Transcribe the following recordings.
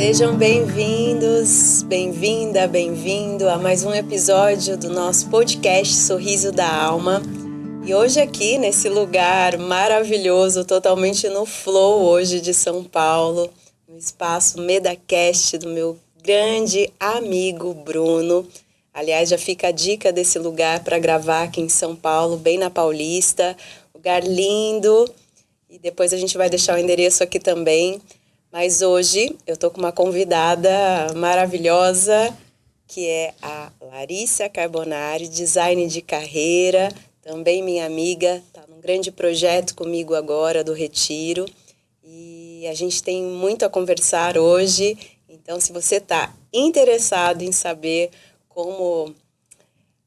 Sejam bem-vindos, bem-vinda, bem-vindo a mais um episódio do nosso podcast Sorriso da Alma. E hoje aqui nesse lugar maravilhoso, totalmente no flow hoje de São Paulo, no espaço MedaCast do meu grande amigo Bruno. Aliás, já fica a dica desse lugar para gravar aqui em São Paulo, bem na Paulista. Lugar lindo. E depois a gente vai deixar o endereço aqui também. Mas hoje eu tô com uma convidada maravilhosa, que é a Larissa Carbonari, design de carreira, também minha amiga, tá num grande projeto comigo agora do Retiro. E a gente tem muito a conversar hoje. Então, se você tá interessado em saber como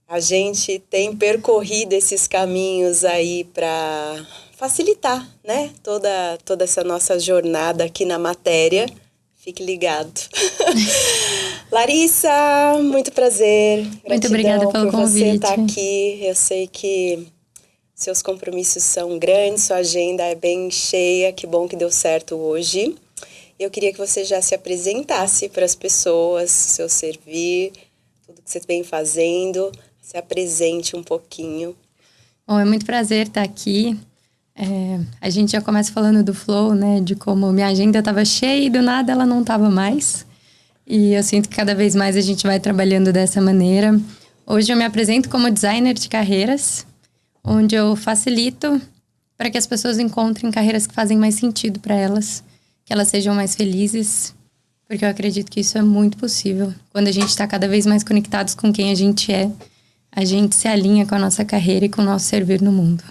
a gente tem percorrido esses caminhos aí para facilitar, né? Toda essa nossa jornada aqui na matéria. Fique ligado. Larissa, muito prazer. Muito Gratidão obrigada pelo por você convite. estar aqui. Eu sei que seus compromissos são grandes, sua agenda é bem cheia. Que bom que deu certo hoje. Eu queria que você já se apresentasse para as pessoas, seu servir, tudo que você vem fazendo. Se apresente um pouquinho. Bom, é muito prazer estar aqui. A gente já começa falando do flow, né? De como minha agenda estava cheia e do nada ela não estava mais. E eu sinto que cada vez mais a gente vai trabalhando dessa maneira. Hoje eu me apresento como designer de carreiras, onde eu facilito para que as pessoas encontrem carreiras que fazem mais sentido para elas, que elas sejam mais felizes, porque eu acredito que isso é muito possível. Quando a gente está cada vez mais conectados com quem a gente é, a gente se alinha com a nossa carreira e com o nosso servir no mundo.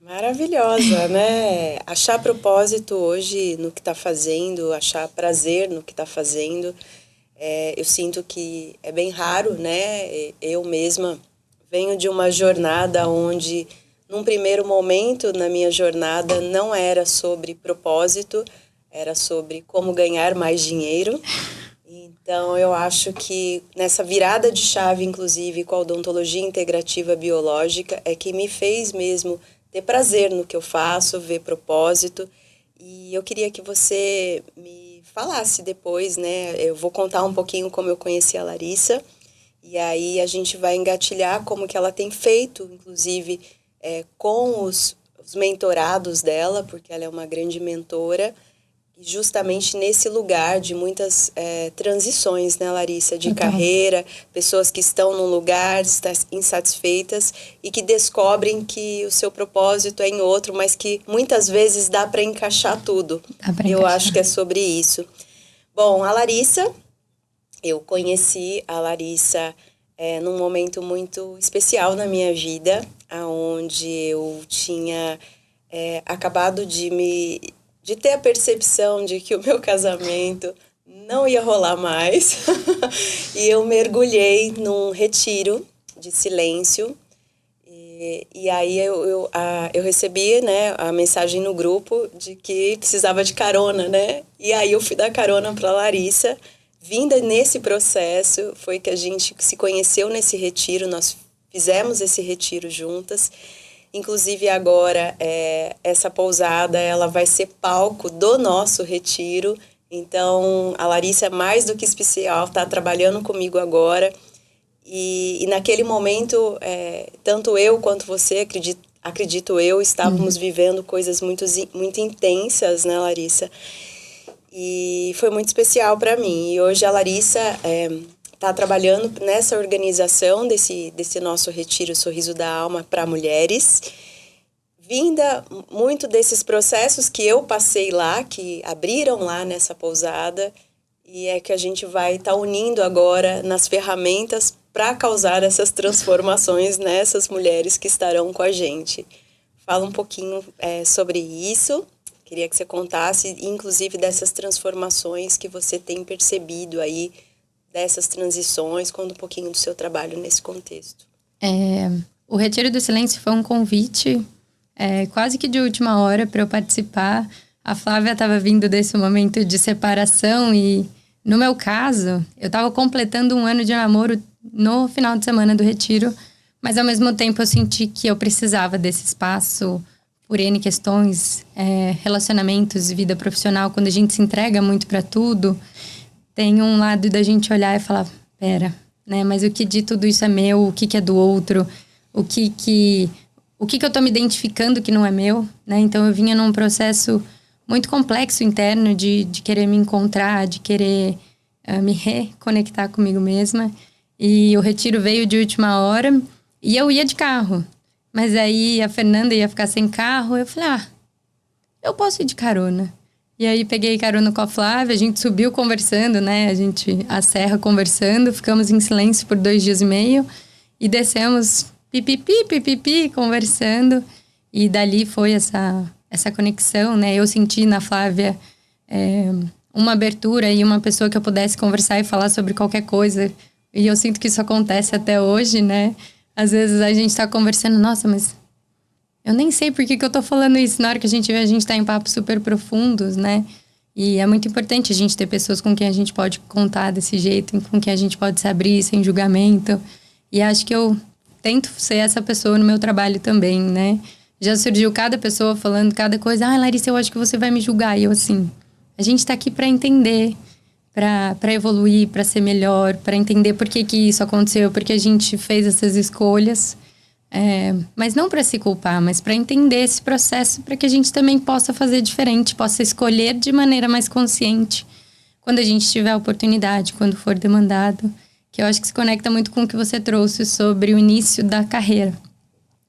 Maravilhosa, né? Achar propósito hoje no que está fazendo, achar prazer no que está fazendo. Eu sinto que é bem raro, né? Eu mesma venho de uma jornada onde, num primeiro momento na minha jornada, não era sobre propósito, era sobre como ganhar mais dinheiro. Então, eu acho que nessa virada de chave, inclusive, com a odontologia integrativa biológica, é que me fez mesmo ter prazer no que eu faço, ver propósito. E eu queria que você me falasse depois, né? Eu vou contar um pouquinho como eu conheci a Larissa. E aí a gente vai engatilhar como que ela tem feito, inclusive, com os mentorados dela, porque ela é uma grande mentora. Justamente nesse lugar de muitas transições, né, Larissa? De carreira, pessoas que estão num lugar, insatisfeitas e que descobrem que o seu propósito é em outro, mas que muitas vezes dá para encaixar tudo. Eu acho que é sobre isso. Bom, a Larissa, eu conheci a Larissa num momento muito especial na minha vida, onde eu tinha acabado de ter a percepção de que o meu casamento não ia rolar mais. E eu mergulhei num retiro de silêncio. E aí eu recebi, né, a mensagem no grupo de que precisava de carona, né? E aí eu fui dar carona para Larissa. Vinda nesse processo, foi que a gente se conheceu nesse retiro, nós fizemos esse retiro juntas. Inclusive agora, essa pousada, ela vai ser palco do nosso retiro. Então, a Larissa é mais do que especial, está trabalhando comigo agora. E naquele momento, tanto eu quanto você, acredito eu, estávamos vivendo coisas muito intensas, né, Larissa? E foi muito especial para mim. E hoje a Larissa está trabalhando nessa organização desse nosso retiro Sorriso da Alma para mulheres, vinda muito desses processos que eu passei lá, que abriram lá nessa pousada, e é que a gente vai estar unindo agora nas ferramentas para causar essas transformações nessas mulheres que estarão com a gente. Fala um pouquinho sobre isso. Queria que você contasse, inclusive, dessas transformações que você tem percebido aí, dessas transições, conta um pouquinho do seu trabalho nesse contexto. O Retiro do Silêncio foi um convite quase que de última hora para eu participar. A Flávia estava vindo desse momento de separação e, no meu caso, eu estava completando um ano de namoro no final de semana do Retiro, mas ao mesmo tempo eu senti que eu precisava desse espaço por N questões, relacionamentos, vida profissional, quando a gente se entrega muito para tudo. tem um lado da gente olhar e falar, pera, né? Mas o que de tudo isso é meu? O que é do outro? O que eu tô me identificando que não é meu, né? Então eu vinha num processo muito complexo interno de querer me encontrar, de querer me reconectar comigo mesma. E o retiro veio de última hora e eu ia de carro. Mas aí a Fernanda ia ficar sem carro, eu falei, eu posso ir de carona. E aí peguei carona com a Flávia, a gente subiu conversando, né? A serra conversando, ficamos em silêncio por 2 dias e meio e descemos pipipi, conversando. E dali foi essa conexão, né? Eu senti na Flávia uma abertura e uma pessoa que eu pudesse conversar e falar sobre qualquer coisa. E eu sinto que isso acontece até hoje, né? Às vezes a gente tá conversando, nossa, mas eu nem sei por que eu tô falando isso. Na hora que a gente vê, a gente tá em papos super profundos, né? E é muito importante a gente ter pessoas com quem a gente pode contar desse jeito, com quem a gente pode se abrir sem julgamento. E acho que eu tento ser essa pessoa no meu trabalho também, né? Já surgiu cada pessoa falando cada coisa. Larissa, eu acho que você vai me julgar. E eu assim, a gente tá aqui para entender, para evoluir, para ser melhor, para entender por que isso aconteceu, porque a gente fez essas escolhas. Mas não para se culpar, mas para entender esse processo, para que a gente também possa fazer diferente, possa escolher de maneira mais consciente quando a gente tiver a oportunidade, quando for demandado, que eu acho que se conecta muito com o que você trouxe sobre o início da carreira,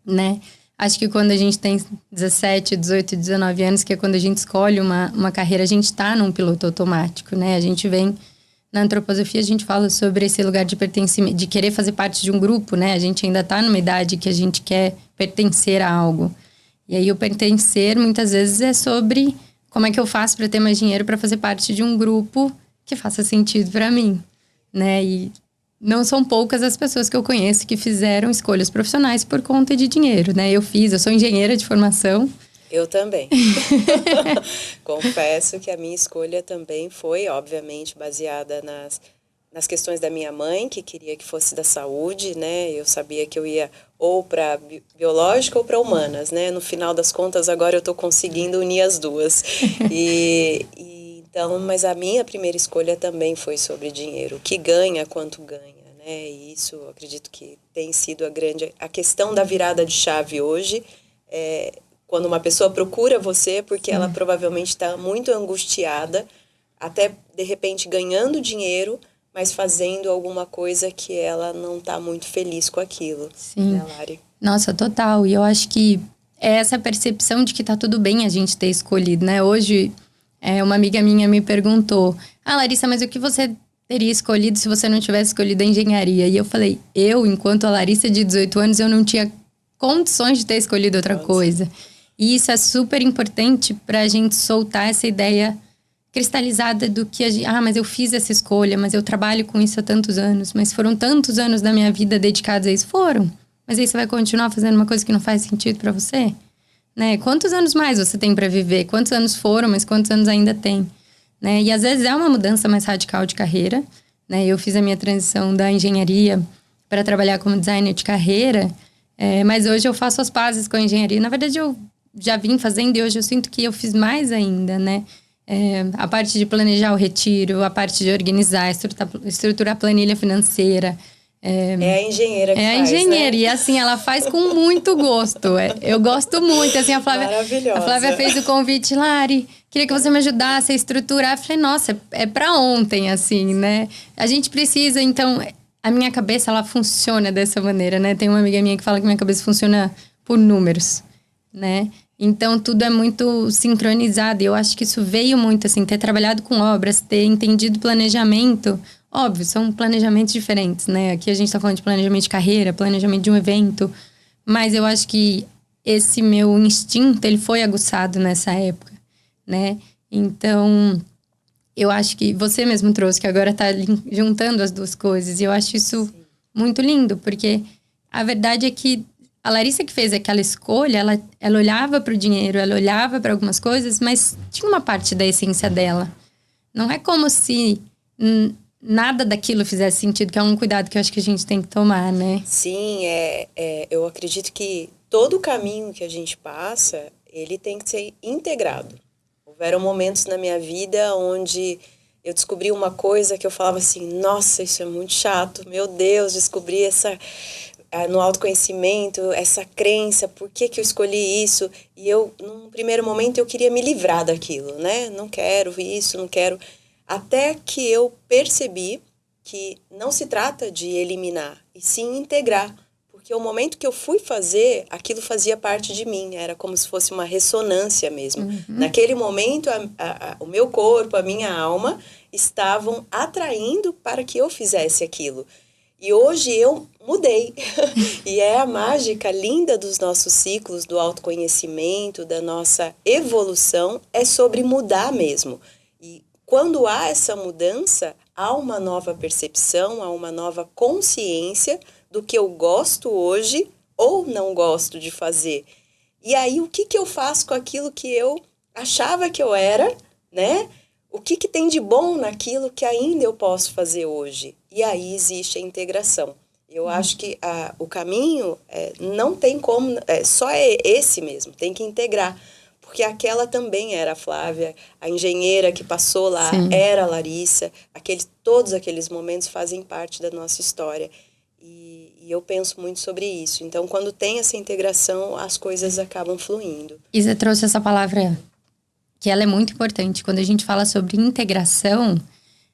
né? Acho que quando a gente tem 17, 18, 19 anos, que é quando a gente escolhe uma carreira, a gente está num piloto automático, né? A gente vem... Na antroposofia, a gente fala sobre esse lugar de pertencimento, de querer fazer parte de um grupo, né? A gente ainda está numa idade que a gente quer pertencer a algo. E aí, o pertencer, muitas vezes, é sobre como é que eu faço para ter mais dinheiro para fazer parte de um grupo que faça sentido para mim, né? E não são poucas as pessoas que eu conheço que fizeram escolhas profissionais por conta de dinheiro, né? Eu sou engenheira de formação. Eu também. Confesso que a minha escolha também foi, obviamente, baseada nas questões da minha mãe, que queria que fosse da saúde, né? Eu sabia que eu ia ou para biológica ou para humanas, né? No final das contas, agora eu estou conseguindo unir as duas. Então, mas a minha primeira escolha também foi sobre dinheiro. O que ganha, quanto ganha, né? E isso, eu acredito que tem sido a questão da virada de chave hoje. Quando uma pessoa procura você, porque ela provavelmente está muito angustiada, até de repente ganhando dinheiro, mas fazendo alguma coisa que ela não está muito feliz com aquilo. Sim. Né, Lari? Nossa, total. E eu acho que é essa percepção de que tá tudo bem a gente ter escolhido, né? Hoje, uma amiga minha me perguntou, Larissa, mas o que você teria escolhido se você não tivesse escolhido a engenharia? E eu falei, enquanto a Larissa de 18 anos, eu não tinha condições de ter escolhido outra coisa. E isso é super importante para a gente soltar essa ideia cristalizada do que a gente... mas eu fiz essa escolha, mas eu trabalho com isso há tantos anos. Mas foram tantos anos da minha vida dedicados a isso? Foram. Mas aí você vai continuar fazendo uma coisa que não faz sentido para você? Né? Quantos anos mais você tem para viver? Quantos anos foram, mas quantos anos ainda tem? Né? E às vezes é uma mudança mais radical de carreira. Né? Eu fiz a minha transição da engenharia para trabalhar como designer de carreira. Mas hoje eu faço as pazes com a engenharia. Na verdade, eu já vim fazendo e hoje eu sinto que eu fiz mais ainda, né? A parte de planejar o retiro, a parte de organizar, estruturar a planilha financeira. É a engenheira que faz, a engenheira, né? E assim, ela faz com muito gosto. Eu gosto muito, assim, Maravilhosa. A Flávia fez o convite, Lari, queria que você me ajudasse a estruturar. Eu falei, nossa, é pra ontem, assim, né? A gente precisa, então... A minha cabeça, ela funciona dessa maneira, né? Tem uma amiga minha que fala que minha cabeça funciona por números, né? Então, tudo é muito sincronizado. E eu acho que isso veio muito, assim, ter trabalhado com obras, ter entendido planejamento. Óbvio, são planejamentos diferentes, né? Aqui a gente tá falando de planejamento de carreira, planejamento de um evento. Mas eu acho que esse meu instinto, ele foi aguçado nessa época, né? Então, eu acho que você mesmo trouxe, que agora tá juntando as duas coisas. E eu acho isso muito lindo, porque a verdade é que a Larissa que fez aquela escolha, ela olhava para o dinheiro, ela olhava para algumas coisas, mas tinha uma parte da essência dela. Não é como se nada daquilo fizesse sentido, que é um cuidado que eu acho que a gente tem que tomar, né? Sim, eu acredito que todo o caminho que a gente passa, ele tem que ser integrado. Houveram momentos na minha vida onde eu descobri uma coisa que eu falava assim, nossa, isso é muito chato, meu Deus, descobri no autoconhecimento, essa crença, por que que eu escolhi isso? E eu, num primeiro momento, eu queria me livrar daquilo, né? Não quero isso, não quero. Até que eu percebi que não se trata de eliminar, e sim integrar. Porque o momento que eu fui fazer, aquilo fazia parte de mim, era como se fosse uma ressonância mesmo. Naquele momento, o meu corpo, a minha alma estavam atraindo para que eu fizesse aquilo. E hoje eu mudei. E é a mágica linda dos nossos ciclos, do autoconhecimento, da nossa evolução, é sobre mudar mesmo. E quando há essa mudança, há uma nova percepção, há uma nova consciência do que eu gosto hoje ou não gosto de fazer. E aí, o que que eu faço com aquilo que eu achava que eu era, né? O que que tem de bom naquilo que ainda eu posso fazer hoje? E aí existe a integração. Eu acho que o caminho não tem como, só é esse mesmo, tem que integrar. Porque aquela também era a Flávia, a engenheira que passou lá Sim. era a Larissa, todos aqueles momentos fazem parte da nossa história. E eu penso muito sobre isso. Então, quando tem essa integração, as coisas acabam fluindo. E você trouxe essa palavra, que ela é muito importante. Quando a gente fala sobre integração,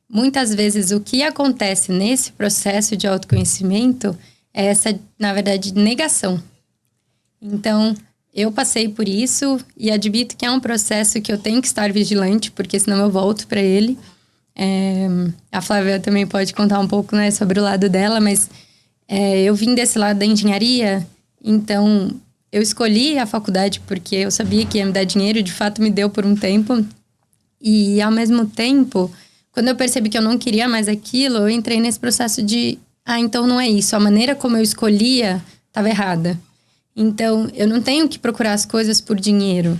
muitas vezes o que acontece nesse processo de autoconhecimento é essa, na verdade, negação. Então, eu passei por isso e admito que é um processo que eu tenho que estar vigilante, porque senão eu volto para ele. A Flávia também pode contar um pouco, né, sobre o lado dela, mas eu vim desse lado da engenharia, então eu escolhi a faculdade porque eu sabia que ia me dar dinheiro, e de fato me deu por um tempo. E ao mesmo tempo, quando eu percebi que eu não queria mais aquilo, eu entrei nesse processo de, então não é isso, a maneira como eu escolhia estava errada. Então, eu não tenho que procurar as coisas por dinheiro.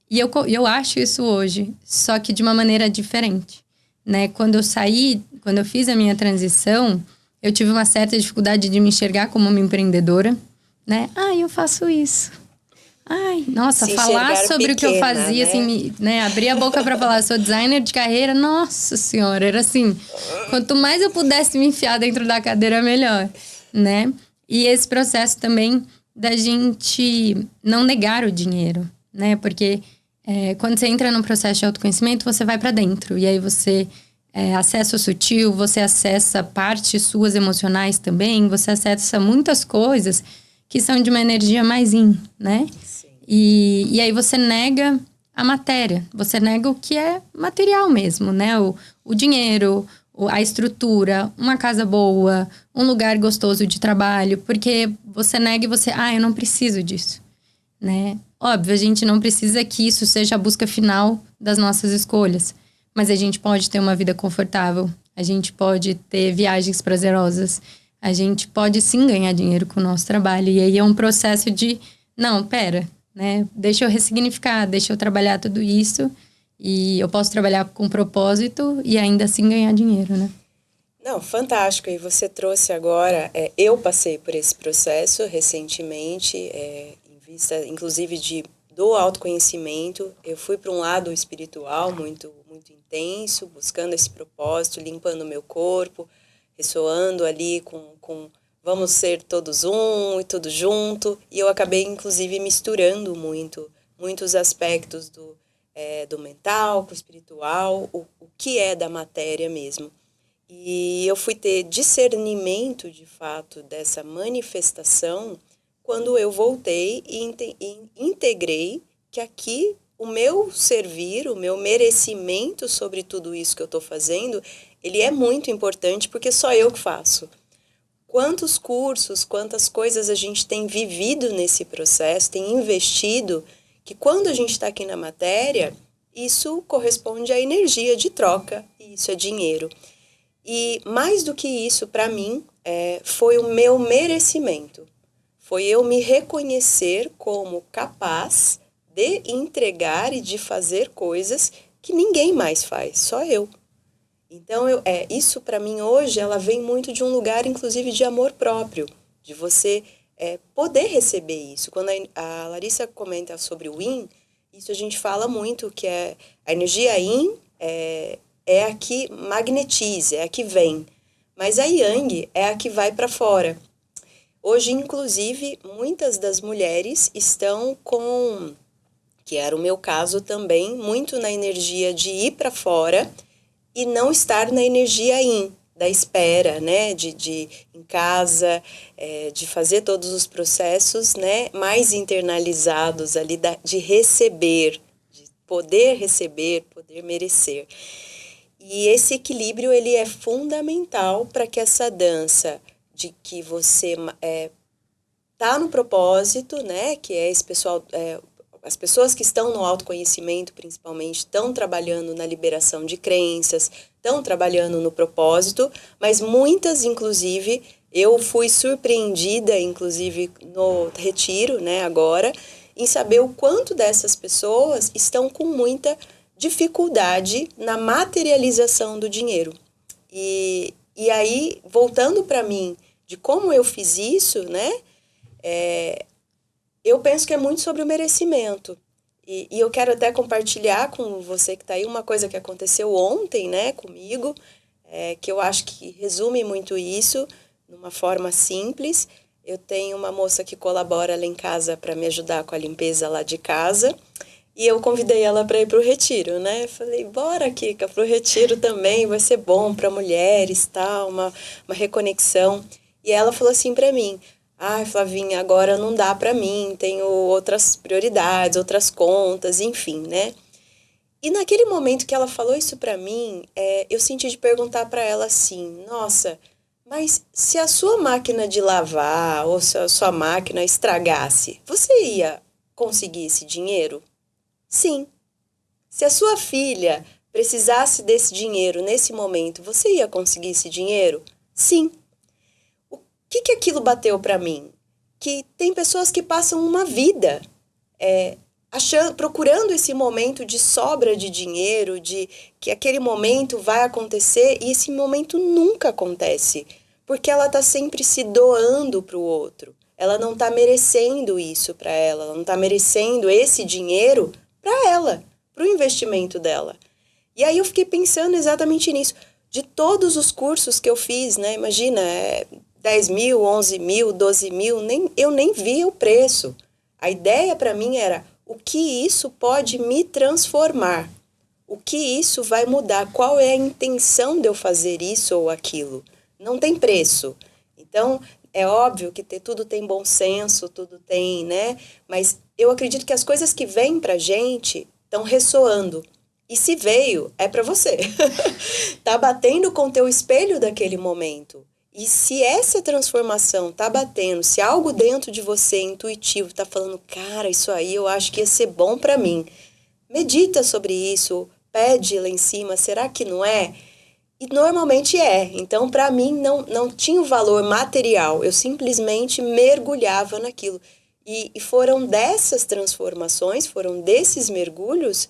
E eu acho isso hoje, só que de uma maneira diferente, né? Quando eu fiz a minha transição, eu tive uma certa dificuldade de me enxergar como uma empreendedora, né? Eu faço isso. Nossa, Se falar sobre pequena, o que eu fazia, né? assim, abrir a boca para falar, sou designer de carreira, nossa senhora, era assim, quanto mais eu pudesse me enfiar dentro da cadeira, melhor, né? E esse processo também da gente não negar o dinheiro, né? Porque quando você entra num processo de autoconhecimento, você vai para dentro. E aí você acessa o sutil, você acessa partes suas emocionais também, você acessa muitas coisas que são de uma energia mais né? Sim. E aí você nega a matéria, você nega o que é material mesmo, né? O dinheiro, a estrutura, uma casa boa, um lugar gostoso de trabalho, porque você nega e você, eu não preciso disso, né? Óbvio, a gente não precisa que isso seja a busca final das nossas escolhas, mas a gente pode ter uma vida confortável, a gente pode ter viagens prazerosas, a gente pode sim ganhar dinheiro com o nosso trabalho, e aí é um processo de, não, pera, né? Deixa eu ressignificar, deixa eu trabalhar tudo isso, e eu posso trabalhar com propósito e ainda assim ganhar dinheiro, né? Não, fantástico. E você trouxe agora, eu passei por esse processo recentemente, em vista, inclusive, do autoconhecimento. Eu fui para um lado espiritual muito, muito intenso, buscando esse propósito, limpando o meu corpo, ressoando ali com vamos ser todos um e tudo junto. E eu acabei, inclusive, misturando muitos aspectos do mental com o espiritual, o que é da matéria mesmo. E eu fui ter discernimento, de fato, dessa manifestação quando eu voltei e integrei que aqui o meu servir, o meu merecimento sobre tudo isso que eu estou fazendo, ele é muito importante porque só eu que faço. Quantos cursos, quantas coisas a gente tem vivido nesse processo, tem investido, que quando a gente está aqui na matéria, isso corresponde à energia de troca, e isso é dinheiro. E mais do que isso, para mim, foi o meu merecimento. Foi eu me reconhecer como capaz de entregar e de fazer coisas que ninguém mais faz, só eu. Então, isso para mim hoje, ela vem muito de um lugar, inclusive, de amor próprio, de você poder receber isso. Quando a Larissa comenta sobre o Yin, isso a gente fala muito, que é a energia Yin, é a que magnetiza, é a que vem. Mas a Yang é a que vai para fora. Hoje, inclusive, muitas das mulheres estão com, que era o meu caso também, muito na energia de ir para fora e não estar na energia Yin, da espera, né, de em casa, de fazer todos os processos, né, mais internalizados ali, de receber, de poder receber, poder merecer. E esse equilíbrio, ele é fundamental para que essa dança de que você tá no propósito, né, que é esse pessoal, as pessoas que estão no autoconhecimento, principalmente, estão trabalhando na liberação de crenças, estão trabalhando no propósito, mas muitas, inclusive, eu fui surpreendida, inclusive, no retiro, né, agora, em saber o quanto dessas pessoas estão com muita dificuldade na materialização do dinheiro. E aí, voltando para mim, de como eu fiz isso, né, eu penso que é muito sobre o merecimento. E eu quero até compartilhar com você que está aí uma coisa que aconteceu ontem, né, comigo, que eu acho que resume muito isso, numa forma simples. Eu tenho uma moça que colabora lá em casa para me ajudar com a limpeza lá de casa, e eu convidei ela para ir para o retiro, né? Falei, bora, Kika, para o retiro também, vai ser bom para mulheres, tal, uma reconexão. E ela falou assim para mim, ai, Flavinha, agora não dá para mim, tenho outras prioridades, outras contas, enfim, né? E naquele momento que ela falou isso para mim, eu senti de perguntar para ela assim, nossa, mas se a sua máquina de lavar ou se a sua máquina estragasse, você ia conseguir esse dinheiro? Sim. Se a sua filha precisasse desse dinheiro nesse momento, você ia conseguir esse dinheiro? Sim. O que aquilo bateu para mim? Que tem pessoas que passam uma vida procurando esse momento de sobra de dinheiro, de que aquele momento vai acontecer, e esse momento nunca acontece, porque ela está sempre se doando para o outro. Ela não está merecendo isso para ela, ela não está merecendo esse dinheiro para ela, para o investimento dela. E aí eu fiquei pensando exatamente nisso. De todos os cursos que eu fiz, né? Imagina, 10 mil, 11 mil, 12 mil, eu nem via o preço. A ideia para mim era o que isso pode me transformar, o que isso vai mudar, qual é a intenção de eu fazer isso ou aquilo. Não tem preço. Então, é óbvio que tudo tem bom senso, tudo tem, né? Mas eu acredito que as coisas que vêm pra gente estão ressoando. E se veio, é pra você. Tá batendo com o teu espelho daquele momento. E se essa transformação tá batendo, se algo dentro de você, intuitivo, tá falando, cara, isso aí eu acho que ia ser bom pra mim. Medita sobre isso, pede lá em cima, será que não é? E normalmente é. Então, para mim, não tinha o valor material. Eu simplesmente mergulhava naquilo. E foram dessas transformações, foram desses mergulhos,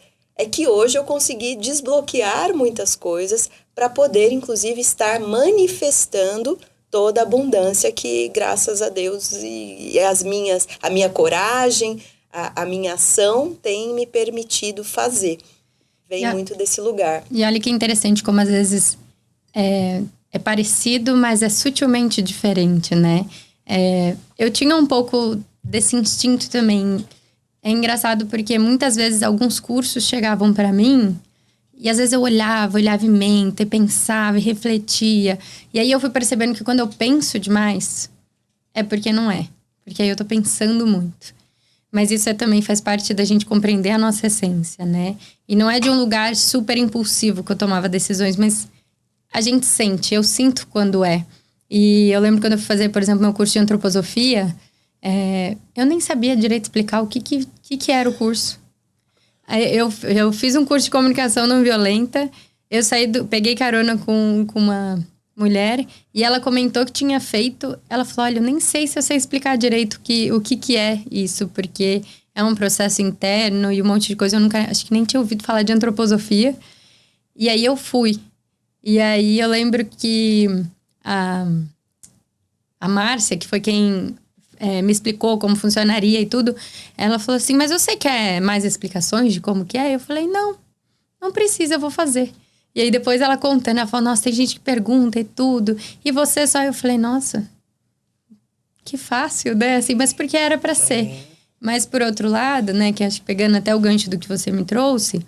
que hoje eu consegui desbloquear muitas coisas para poder, inclusive, estar manifestando toda a abundância que, graças a Deus, e a minha coragem, a minha ação tem me permitido fazer. Vem muito desse lugar. E olha que interessante como às vezes é parecido, mas é sutilmente diferente, né? Eu tinha um pouco desse instinto também. É engraçado porque muitas vezes alguns cursos chegavam para mim e às vezes eu olhava em mente, pensava e refletia. E aí eu fui percebendo que quando eu penso demais, é porque não é. Porque aí eu tô pensando muito. Mas isso também faz parte da gente compreender a nossa essência, né? E não é de um lugar super impulsivo que eu tomava decisões, mas a gente sente, eu sinto quando é. E eu lembro quando eu fui fazer, por exemplo, meu curso de antroposofia, eu nem sabia direito explicar o que era o curso. Eu fiz um curso de comunicação não violenta, eu peguei carona com uma mulher e ela comentou que tinha feito. Ela falou, olha, eu nem sei se eu sei explicar direito o que é isso, porque é um processo interno e um monte de coisa. Eu acho que nem tinha ouvido falar de antroposofia. E aí eu fui. E aí eu lembro que a Márcia, que foi quem me explicou como funcionaria e tudo, ela falou assim, mas você quer mais explicações de como que é? Eu falei, não precisa, eu vou fazer. E aí depois ela contando, ela falou, nossa, tem gente que pergunta e tudo. E você só, eu falei, nossa, que fácil, né? Assim, mas porque era pra ser. Mas por outro lado, né, que acho que pegando até o gancho do que você me trouxe,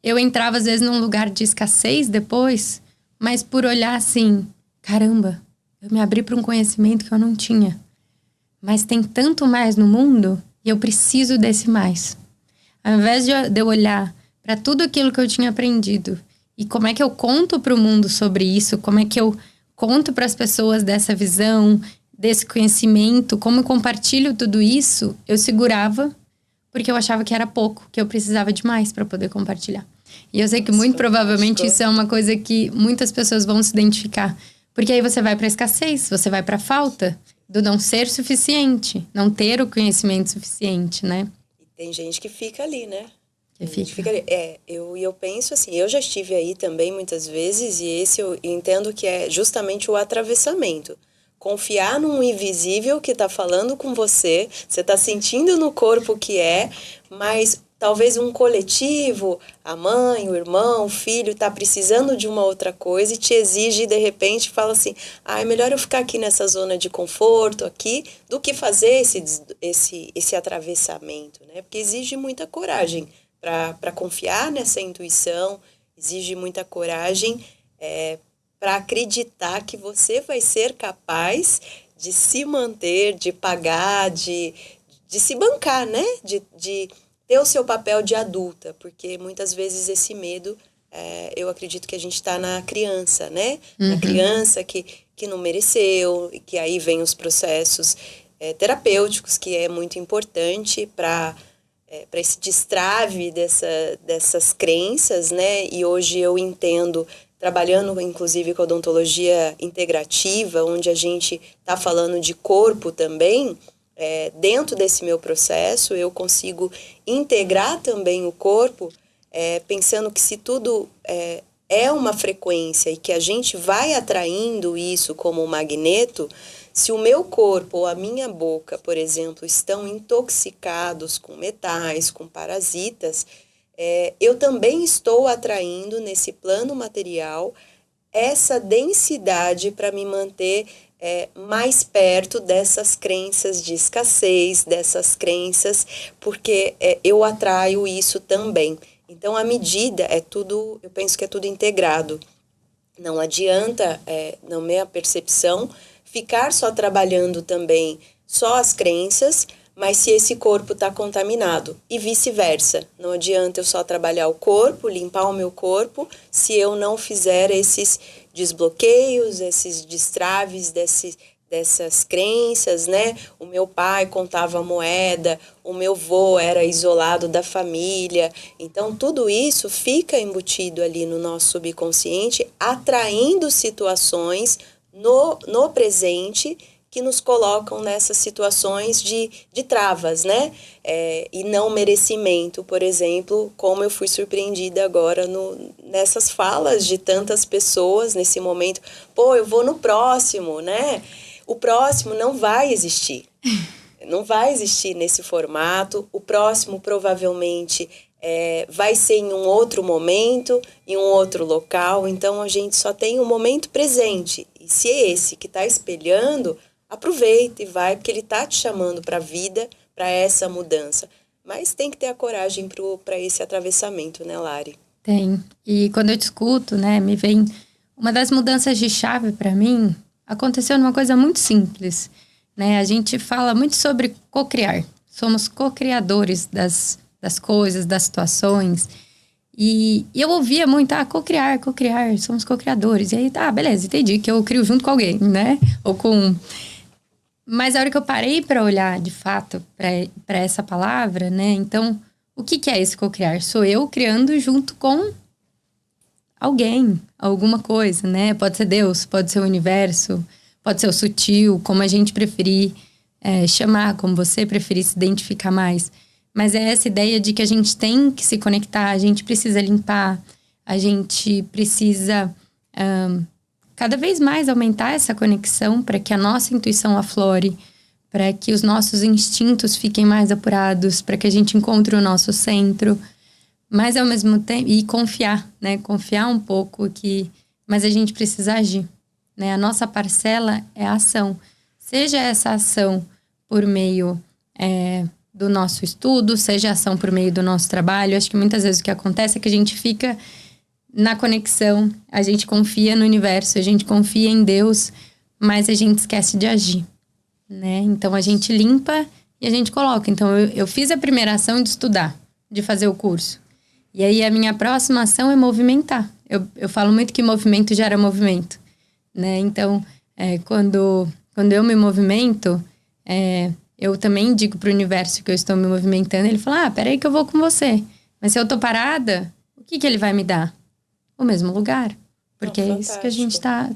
eu entrava às vezes num lugar de escassez depois, mas por olhar assim, caramba, eu me abri para um conhecimento que eu não tinha. Mas tem tanto mais no mundo e eu preciso desse mais. Ao invés de eu olhar para tudo aquilo que eu tinha aprendido e como é que eu conto para o mundo sobre isso, como é que eu conto para as pessoas dessa visão, desse conhecimento, como eu compartilho tudo isso, eu segurava porque eu achava que era pouco, que eu precisava de mais para poder compartilhar. E eu sei que muito provavelmente isso é uma coisa que muitas pessoas vão se identificar. Porque aí você vai para a escassez, você vai para a falta do não ser suficiente, não ter o conhecimento suficiente, né? E tem gente que fica ali, né? Que fica. Ali. Eu penso assim, eu já estive aí também muitas vezes e esse eu entendo que é justamente o atravessamento. Confiar num invisível que está falando com você está sentindo no corpo que mas talvez um coletivo, a mãe, o irmão, o filho, está precisando de uma outra coisa e te exige e de repente fala assim, é melhor eu ficar aqui nessa zona de conforto aqui do que fazer esse atravessamento, né? Porque exige muita coragem para confiar nessa intuição, exige muita coragem para acreditar que você vai ser capaz de se manter, de pagar, de se bancar, né? De ter o seu papel de adulta, porque muitas vezes esse medo, eu acredito que a gente está na criança, né? Na criança que não mereceu, e que aí vem os processos terapêuticos, que é muito importante para esse destrave dessas crenças, né? E hoje eu entendo, trabalhando inclusive com a odontologia integrativa, onde a gente está falando de corpo também, dentro desse meu processo eu consigo integrar também o corpo, pensando que se tudo é uma frequência e que a gente vai atraindo isso como um magneto, se o meu corpo ou a minha boca, por exemplo, estão intoxicados com metais, com parasitas, eu também estou atraindo nesse plano material essa densidade para me manter mais perto dessas crenças de escassez, dessas crenças, porque eu atraio isso também. Então, a medida é tudo, eu penso que é tudo integrado. Não adianta, na minha percepção, ficar só trabalhando também só as crenças, mas se esse corpo está contaminado, e vice-versa. Não adianta eu só trabalhar o corpo, limpar o meu corpo, se eu não fizer esses desbloqueios, esses destraves dessas crenças, né? O meu pai contava moeda, o meu avô era isolado da família. Então, tudo isso fica embutido ali no nosso subconsciente, atraindo situações no presente que nos colocam nessas situações de travas, né? E não merecimento, por exemplo, como eu fui surpreendida agora nessas falas de tantas pessoas nesse momento. Pô, eu vou no próximo, né? O próximo não vai existir. Não vai existir nesse formato. O próximo provavelmente vai ser em um outro momento, em um outro local. Então, a gente só tem o momento presente. E se é esse que está espelhando, aproveita e vai, porque ele está te chamando para a vida, para essa mudança. Mas tem que ter a coragem para esse atravessamento, né, Lari? Tem. E quando eu te escuto, né, me vem... Uma das mudanças de chave para mim aconteceu numa coisa muito simples, né? A gente fala muito sobre cocriar. Somos co-criadores das coisas, das situações. E eu ouvia muito, cocriar, somos co-criadores. E aí, beleza, entendi que eu crio junto com alguém, né? Ou com... Mas a hora que eu parei para olhar, de fato, para essa palavra, né? Então, o que é esse co-criar? Sou eu criando junto com alguém, alguma coisa, né? Pode ser Deus, pode ser o universo, pode ser o sutil, como a gente preferir chamar, como você preferir se identificar mais. Mas é essa ideia de que a gente tem que se conectar, a gente precisa limpar, a gente precisa cada vez mais aumentar essa conexão para que a nossa intuição aflore, para que os nossos instintos fiquem mais apurados, para que a gente encontre o nosso centro. Mas ao mesmo tempo, e confiar, né? Confiar um pouco mas a gente precisa agir, né? A nossa parcela é a ação. Seja essa ação por meio do nosso estudo, seja a ação por meio do nosso trabalho. Acho que muitas vezes o que acontece é que a gente fica na conexão, a gente confia no universo, a gente confia em Deus, mas a gente esquece de agir, né? Então a gente limpa e a gente coloca. Então eu fiz a primeira ação de estudar, de fazer o curso. E aí a minha próxima ação é movimentar. Eu falo muito que movimento gera movimento, né? Então, quando eu me movimento, eu também digo pro universo que eu estou me movimentando. Ele fala, peraí que eu vou com você. Mas se eu tô parada, o que ele vai me dar? O mesmo lugar. Porque é isso que a gente tá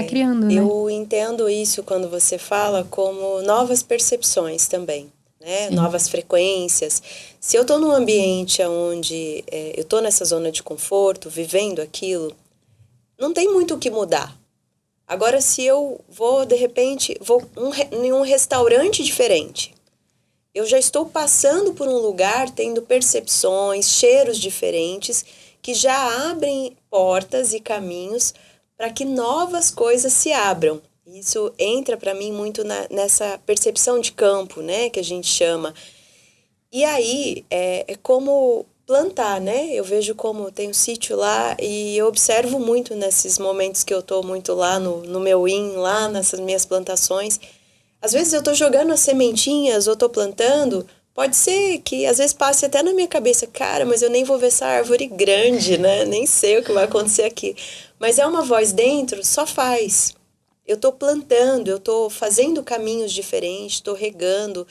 criando, né? Eu entendo isso quando você fala como novas percepções também. Né? Novas frequências. Se eu estou num ambiente onde eu estou nessa zona de conforto, vivendo aquilo, não tem muito o que mudar. Agora, se eu vou, de repente, em um restaurante diferente, eu já estou passando por um lugar, tendo percepções, cheiros diferentes, que já abrem portas e caminhos para que novas coisas se abram. Isso entra para mim muito nessa percepção de campo, né, que a gente chama. E aí é como plantar, né? Eu vejo como tem um sítio lá e eu observo muito nesses momentos que eu estou muito lá no meu lá nessas minhas plantações. Às vezes eu estou jogando as sementinhas ou estou plantando, pode ser que às vezes passe até na minha cabeça, cara, mas eu nem vou ver essa árvore grande, né? Nem sei o que vai acontecer aqui. Mas é uma voz dentro, só faz. Eu estou plantando, eu estou fazendo caminhos diferentes, estou regando.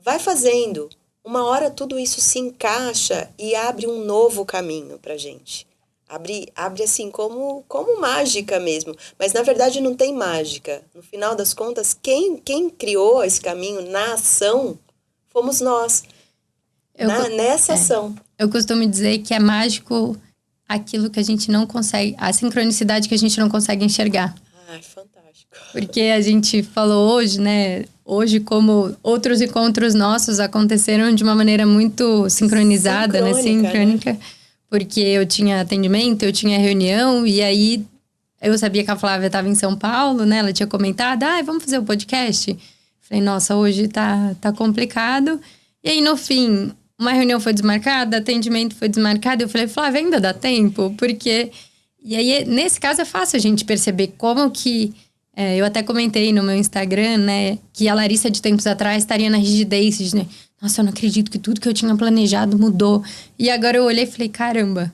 Vai fazendo. Uma hora tudo isso se encaixa e abre um novo caminho para a gente. Abre assim como mágica mesmo. Mas na verdade não tem mágica. No final das contas, quem criou esse caminho na ação fomos nós. Nessa ação. Eu costumo dizer que é mágico aquilo que a gente não consegue, a sincronicidade que a gente não consegue enxergar. Fantástico. Porque a gente falou hoje, né? Hoje, como outros encontros nossos aconteceram de uma maneira muito sincronizada, né? Sincrônica. Né? Porque eu tinha atendimento, eu tinha reunião, e aí eu sabia que a Flávia estava em São Paulo, né? Ela tinha comentado, vamos fazer o podcast? Falei, nossa, hoje tá complicado. E aí, no fim, uma reunião foi desmarcada, atendimento foi desmarcado. Eu falei, Flávia, ainda dá tempo? Porque... E aí, nesse caso, é fácil a gente perceber como que... eu até comentei no meu Instagram, né? Que a Larissa, de tempos atrás, estaria na rigidez, né? Nossa, eu não acredito que tudo que eu tinha planejado mudou. E agora eu olhei e falei, caramba,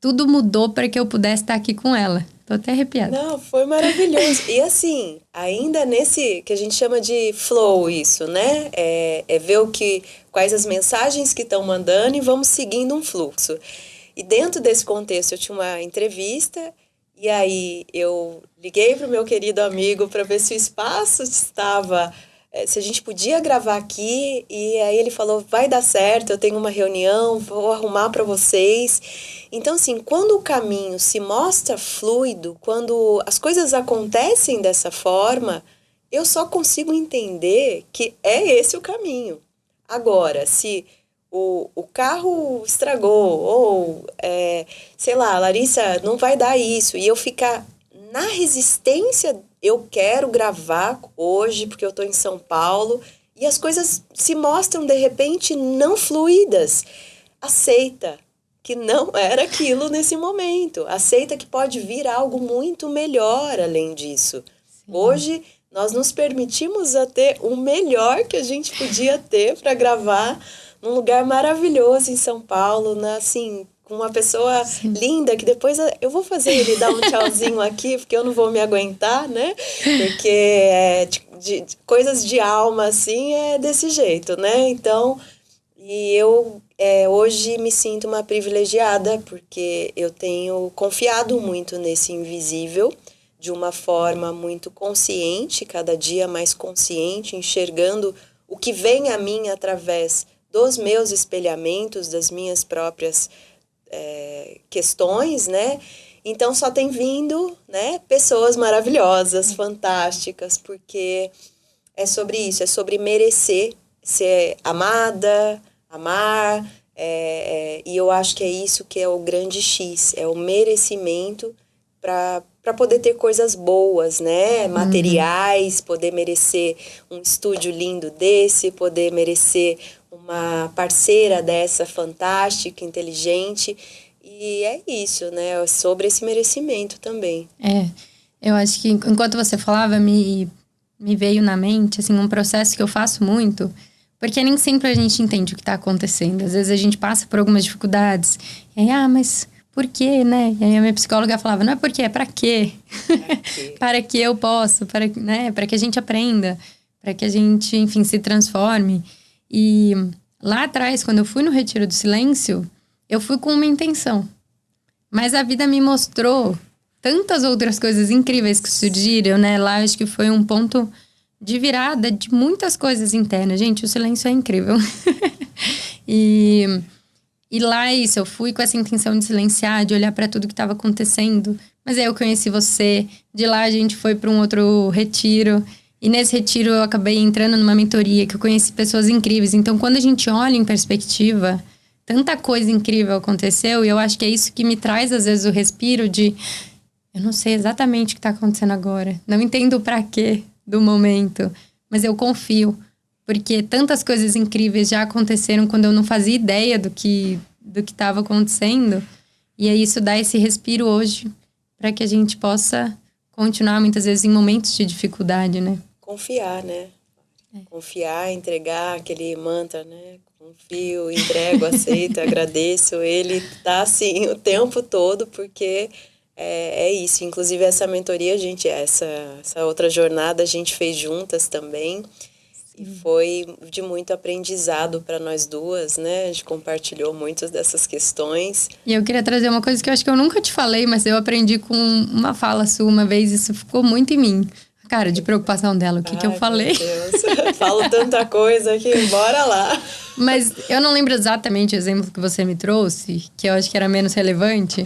tudo mudou para que eu pudesse estar aqui com ela. Tô até arrepiada. Não, foi maravilhoso. E assim, ainda nesse que a gente chama de flow isso, né? É ver quais as mensagens que estão mandando e vamos seguindo um fluxo. E dentro desse contexto eu tinha uma entrevista e aí eu liguei para o meu querido amigo para ver se o espaço estava... se a gente podia gravar aqui, e aí ele falou, vai dar certo, eu tenho uma reunião, vou arrumar para vocês. Então, assim, quando o caminho se mostra fluido, quando as coisas acontecem dessa forma, eu só consigo entender que é esse o caminho. Agora, se o carro estragou, ou, sei lá, Larissa, não vai dar isso, e eu ficar na resistência, eu quero gravar hoje porque eu estou em São Paulo, e as coisas se mostram, de repente, não fluídas. Aceita que não era aquilo nesse momento. Aceita que pode vir algo muito melhor além disso. Sim. Hoje, nós nos permitimos a ter o melhor que a gente podia ter para gravar num lugar maravilhoso em São Paulo, assim, com uma pessoa Sim. linda, que depois eu vou fazer ele dar um tchauzinho aqui, porque eu não vou me aguentar, né? Porque coisas de alma, assim, é desse jeito, né? Então, e eu hoje me sinto uma privilegiada, porque eu tenho confiado muito nesse invisível, de uma forma muito consciente, cada dia mais consciente, enxergando o que vem a mim através dos meus espelhamentos, das minhas próprias questões, né? Então, só tem vindo, né, pessoas maravilhosas, fantásticas, porque é sobre isso, é sobre merecer ser amada, amar, E eu acho que é isso que é o grande X, é o merecimento para poder ter coisas boas, né? Materiais, poder merecer um estúdio lindo desse, poder merecer uma parceira dessa fantástica, inteligente. E é isso, né? Sobre esse merecimento também. Eu acho que enquanto você falava, me veio na mente, assim, um processo que eu faço muito, porque nem sempre a gente entende o que está acontecendo. Às vezes a gente passa por algumas dificuldades, e aí, mas por quê, né? E aí a minha psicóloga falava, não é por quê, é para quê? Para que eu possa, para que a gente aprenda, para que a gente, enfim, se transforme. E lá atrás, quando eu fui no Retiro do Silêncio, eu fui com uma intenção. Mas a vida me mostrou tantas outras coisas incríveis que surgiram, né? Lá acho que foi um ponto de virada de muitas coisas internas. Gente, o silêncio é incrível. e lá isso, eu fui com essa intenção de silenciar, de olhar para tudo que estava acontecendo. Mas aí eu conheci você. De lá a gente foi para um outro retiro. E nesse retiro eu acabei entrando numa mentoria que eu conheci pessoas incríveis. Então, quando a gente olha em perspectiva, tanta coisa incrível aconteceu. E eu acho que é isso que me traz, às vezes, o respiro de... Eu não sei exatamente o que está acontecendo agora. Não entendo o pra quê do momento. Mas eu confio. Porque tantas coisas incríveis já aconteceram quando eu não fazia ideia do que estava acontecendo. E aí isso dá esse respiro hoje para que a gente possa continuar, muitas vezes, em momentos de dificuldade, né? Confiar, né? Confiar, entregar aquele mantra, né? Confio, entrego, aceito, agradeço. Ele tá assim o tempo todo, porque é isso. Inclusive, essa mentoria, essa outra jornada a gente fez juntas também. Sim. E foi de muito aprendizado para nós duas, né? A gente compartilhou muitas dessas questões. E eu queria trazer uma coisa que eu acho que eu nunca te falei, mas eu aprendi com uma fala sua uma vez, isso ficou muito em mim. Cara, de preocupação dela, o que eu falei? Meu Deus, falo tanta coisa que bora lá. Mas eu não lembro exatamente o exemplo que você me trouxe, que eu acho que era menos relevante,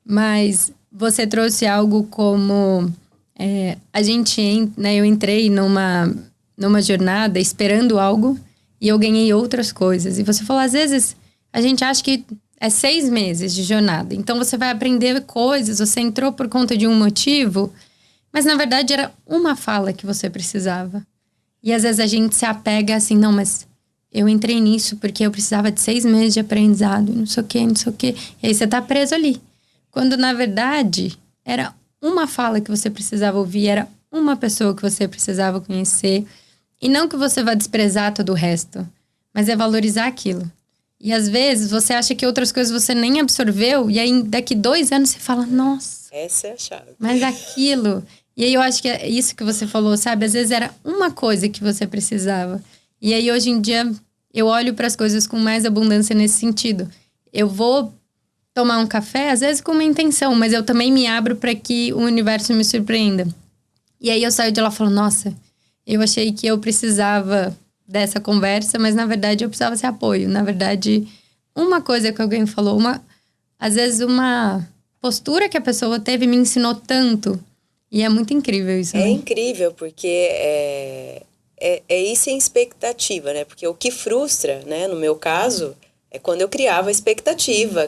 mas você trouxe algo como eu entrei numa jornada esperando algo e eu ganhei outras coisas. E você falou, às vezes a gente acha que é 6 meses de jornada, então você vai aprender coisas, você entrou por conta de um motivo, mas na verdade era uma fala que você precisava. E às vezes a gente se apega assim, não, mas eu entrei nisso porque eu precisava de 6 meses de aprendizado, não sei o quê, não sei o quê. E aí você tá preso ali. Quando, na verdade, era uma fala que você precisava ouvir, era uma pessoa que você precisava conhecer. E não que você vá desprezar todo o resto, mas é valorizar aquilo. E às vezes você acha que outras coisas você nem absorveu, e aí daqui 2 anos você fala, nossa. Essa é a chave. Mas aquilo... E aí eu acho que é isso que você falou, sabe? Às vezes era uma coisa que você precisava. E aí hoje em dia eu olho para as coisas com mais abundância nesse sentido. Eu vou tomar um café, às vezes com uma intenção, mas eu também me abro para que o universo me surpreenda. E aí eu saio de lá e falo, nossa, eu achei que eu precisava dessa conversa, mas na verdade eu precisava ser apoio. Na verdade, uma coisa que alguém falou, às vezes uma postura que a pessoa teve me ensinou tanto. E é muito incrível isso, né? É incrível, porque isso em expectativa, né? Porque o que frustra, né, no meu caso, é quando eu criava expectativa,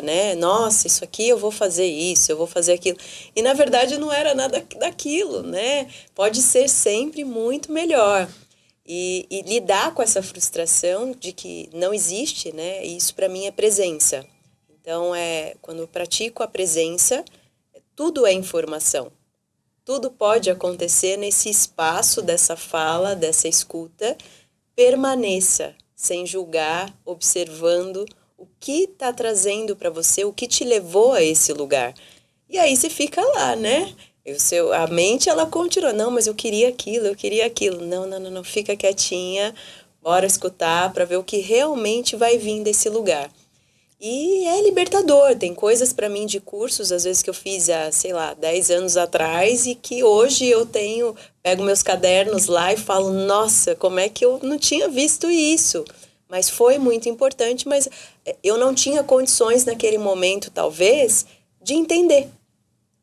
né? Nossa, isso aqui eu vou fazer isso, eu vou fazer aquilo. E na verdade não era nada daquilo, né? Pode ser sempre muito melhor. E lidar com essa frustração de que não existe, né? Isso para mim é presença. Então, quando eu pratico a presença, tudo é informação. Tudo pode acontecer nesse espaço dessa fala, dessa escuta. Permaneça sem julgar, observando o que está trazendo para você, o que te levou a esse lugar. E aí você fica lá, né? A mente, ela continua. Não, mas eu queria aquilo. Não, fica quietinha. Bora escutar para ver o que realmente vai vir desse lugar. E é libertador, tem coisas para mim de cursos, às vezes que eu fiz há, 10 anos atrás e que hoje eu pego meus cadernos lá e falo, nossa, como é que eu não tinha visto isso? Mas foi muito importante, mas eu não tinha condições naquele momento, talvez, de entender.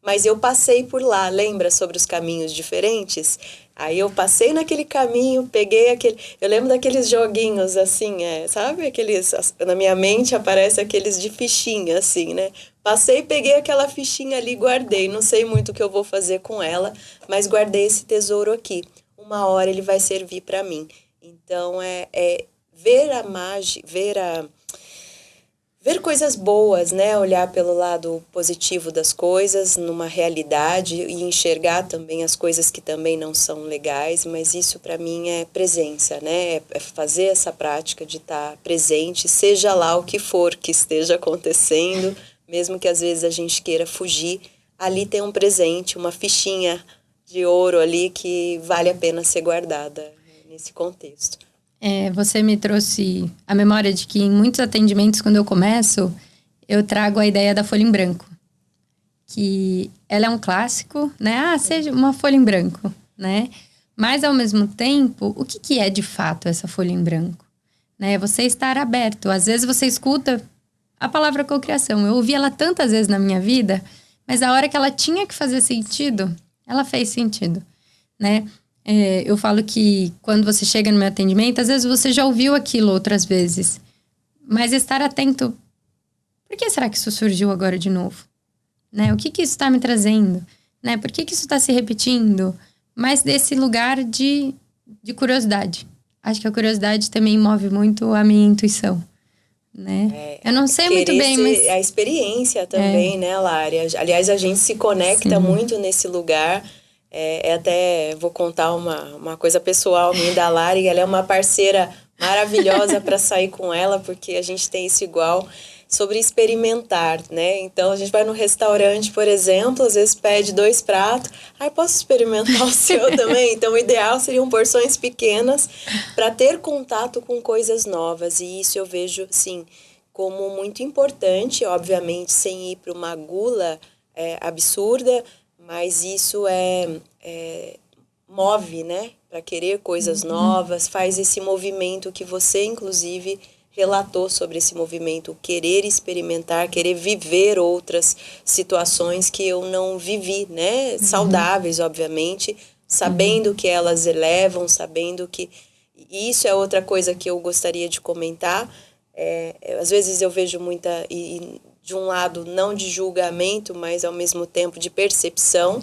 mas eu passei por lá, lembra sobre os caminhos diferentes? Aí eu passei naquele caminho, peguei aquele... Eu lembro daqueles joguinhos, assim, sabe? Aqueles... Na minha mente aparece aqueles de fichinha, assim, né? Passei, peguei aquela fichinha ali, guardei. Não sei muito o que eu vou fazer com ela, mas guardei esse tesouro aqui. Uma hora ele vai servir para mim. Então, ver a mágica, ver coisas boas, né? Olhar pelo lado positivo das coisas, numa realidade e enxergar também as coisas que também não são legais, mas isso para mim é presença, né? É fazer essa prática de estar presente, seja lá o que for que esteja acontecendo, mesmo que às vezes a gente queira fugir, ali tem um presente, uma fichinha de ouro ali que vale a pena ser guardada nesse contexto. Você me trouxe a memória de que em muitos atendimentos, quando eu começo, eu trago a ideia da folha em branco. Que ela é um clássico, né? Ah, seja uma folha em branco, né? Mas, ao mesmo tempo, o que é de fato essa folha em branco? Né? Você estar aberto. Às vezes você escuta a palavra cocriação. Eu ouvi ela tantas vezes na minha vida, mas a hora que ela tinha que fazer sentido, ela fez sentido, né? Eu falo que quando você chega no meu atendimento, às vezes você já ouviu aquilo outras vezes. Mas estar atento, por que será que isso surgiu agora de novo? Né? O que isso está me trazendo? Né? Por que isso está se repetindo? Mas desse lugar de curiosidade. Acho que a curiosidade também move muito a minha intuição. Né? Eu não sei muito bem, mas... A experiência também, né, Lari? Aliás, a gente se conecta muito nesse lugar. Até vou contar uma coisa pessoal minha da Lari. Ela é uma parceira maravilhosa para sair com ela, porque a gente tem isso igual sobre experimentar, né? Então, a gente vai no restaurante, por exemplo, às vezes pede 2 pratos. Posso experimentar o seu também? Então, o ideal seriam porções pequenas para ter contato com coisas novas. E isso eu vejo, assim, como muito importante, obviamente, sem ir para uma gula absurda, mas isso move, né? Para querer coisas novas, faz esse movimento que você, inclusive, relatou sobre esse movimento, querer experimentar, querer viver outras situações que eu não vivi, né? Saudáveis, obviamente, sabendo que elas elevam, sabendo que... E isso é outra coisa que eu gostaria de comentar. Às vezes eu vejo muita... de um lado, não de julgamento, mas ao mesmo tempo de percepção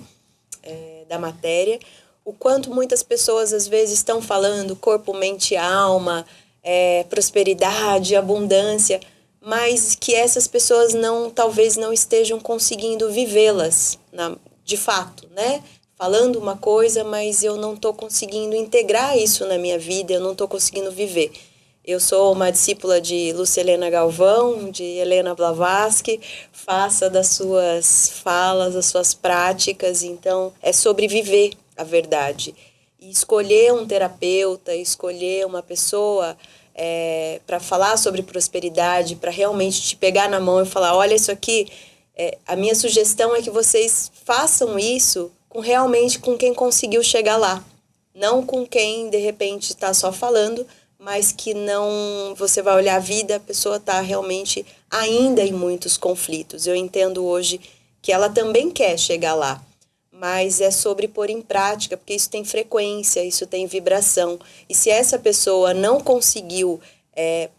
da matéria. O quanto muitas pessoas, às vezes, estão falando corpo, mente e alma, prosperidade, abundância, mas que essas pessoas talvez não estejam conseguindo vivê-las de fato, né? Falando uma coisa, mas eu não estou conseguindo integrar isso na minha vida, eu não estou conseguindo viver. Eu sou uma discípula de Lúcia Helena Galvão, de Helena Blavatsky, faça das suas falas, das suas práticas, então é sobre viver a verdade. E escolher um terapeuta, escolher uma pessoa para falar sobre prosperidade, para realmente te pegar na mão e falar, olha isso aqui, a minha sugestão é que vocês façam isso realmente com quem conseguiu chegar lá. Não com quem, de repente, está só falando, mas que não... Você vai olhar a vida, a pessoa está realmente ainda em muitos conflitos. Eu entendo hoje que ela também quer chegar lá, mas é sobre pôr em prática, porque isso tem frequência, isso tem vibração. E se essa pessoa não conseguiu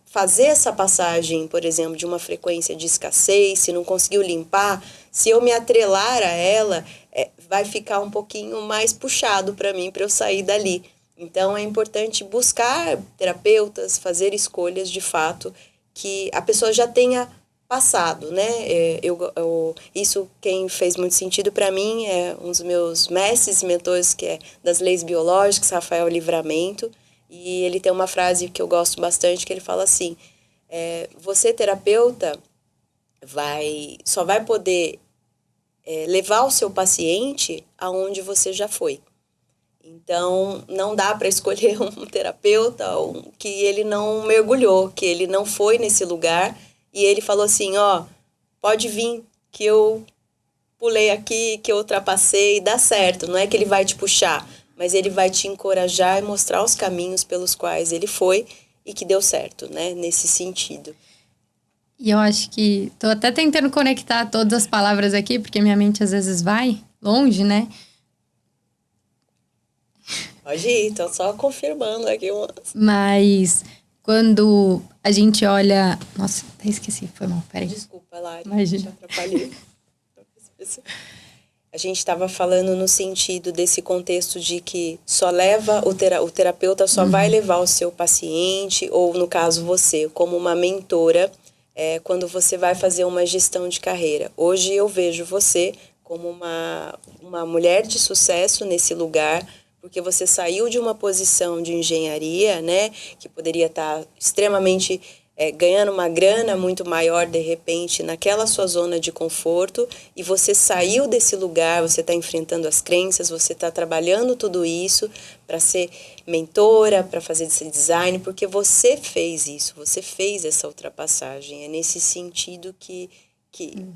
fazer essa passagem, por exemplo, de uma frequência de escassez, se não conseguiu limpar, se eu me atrelar a ela, vai ficar um pouquinho mais puxado para mim, para eu sair dali. Então, é importante buscar terapeutas, fazer escolhas de fato que a pessoa já tenha passado, né? Isso, quem fez muito sentido para mim é um dos meus mestres, mentores, que é das leis biológicas, Rafael Livramento, e ele tem uma frase que eu gosto bastante, que ele fala assim, você, terapeuta, só vai poder levar o seu paciente aonde você já foi. Então, não dá para escolher um terapeuta que ele não mergulhou, que ele não foi nesse lugar. E ele falou assim, pode vir, que eu pulei aqui, que eu ultrapassei, dá certo. Não é que ele vai te puxar, mas ele vai te encorajar e mostrar os caminhos pelos quais ele foi e que deu certo, né? Nesse sentido. E eu acho que... Tô até tentando conectar todas as palavras aqui, porque minha mente às vezes vai longe, né? Pode ir, tô só confirmando aqui umas. Mas quando a gente olha... Nossa, até esqueci, foi mal, peraí. Desculpa, Lari, Imagina. te atrapalhei. A gente estava falando no sentido desse contexto de que só leva o terapeuta só vai levar o seu paciente, ou no caso você, como uma mentora, quando você vai fazer uma gestão de carreira. Hoje eu vejo você como uma mulher de sucesso nesse lugar, porque você saiu de uma posição de engenharia, né, que poderia estar extremamente ganhando uma grana muito maior de repente naquela sua zona de conforto, e você saiu desse lugar, você está enfrentando as crenças, você está trabalhando tudo isso para ser mentora, para fazer esse design, porque você fez isso, você fez essa ultrapassagem. É nesse sentido que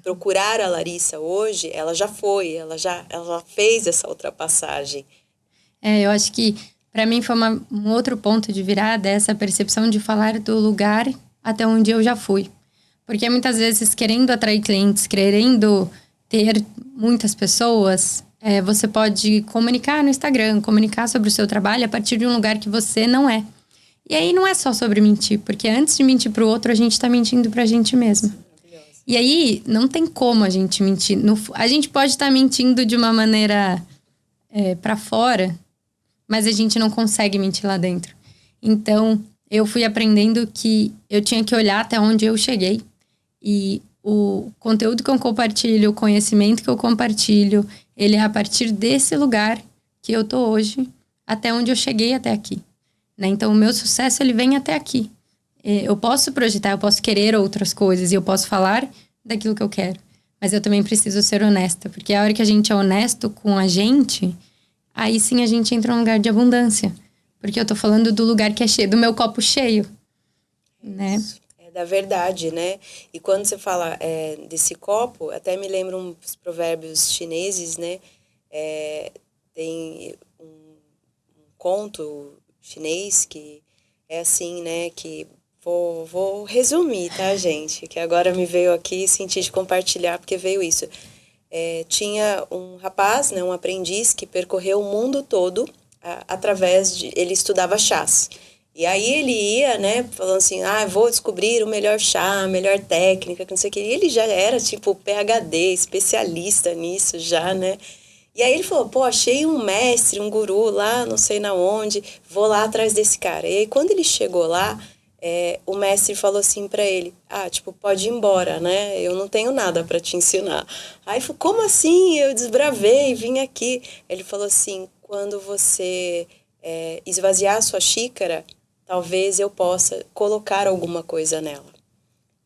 procurar a Larissa hoje, ela já foi, ela fez essa ultrapassagem. Eu acho que para mim foi um outro ponto de virada, essa percepção de falar do lugar até onde eu já fui. Porque muitas vezes, querendo atrair clientes, querendo ter muitas pessoas, você pode comunicar no Instagram, comunicar sobre o seu trabalho a partir de um lugar que você não é. E aí não é só sobre mentir, porque antes de mentir pro outro, a gente tá mentindo pra gente mesma. E aí, não tem como a gente mentir. A gente pode estar mentindo de uma maneira para fora, mas a gente não consegue mentir lá dentro. Então, eu fui aprendendo que eu tinha que olhar até onde eu cheguei. E o conteúdo que eu compartilho, o conhecimento que eu compartilho, ele é a partir desse lugar que eu tô hoje, até onde eu cheguei até aqui. Né? Então, o meu sucesso, ele vem até aqui. Eu posso projetar, eu posso querer outras coisas e eu posso falar daquilo que eu quero. Mas eu também preciso ser honesta, porque a hora que a gente é honesto com a gente, aí sim a gente entra num lugar de abundância. Porque eu tô falando do lugar que é cheio, do meu copo cheio, né? É da verdade, né? E quando você fala desse copo, até me lembro uns provérbios chineses, né? Tem um conto chinês que é assim, né? Que vou resumir, tá, gente? Que agora me veio aqui e senti de compartilhar, porque veio isso. Tinha um rapaz, né, um aprendiz, que percorreu o mundo todo através de... Ele estudava chás. E aí ele ia, né, falando assim, vou descobrir o melhor chá, a melhor técnica, que não sei o que. E ele já era, tipo, PhD, especialista nisso já, né? E aí ele falou, pô, achei um mestre, um guru lá, não sei na onde, vou lá atrás desse cara. E aí quando ele chegou lá, o mestre falou assim para ele, tipo, pode ir embora, né? Eu não tenho nada para te ensinar. Aí falou, como assim? Eu desbravei, vim aqui. Ele falou assim, quando você esvaziar a sua xícara, talvez eu possa colocar alguma coisa nela.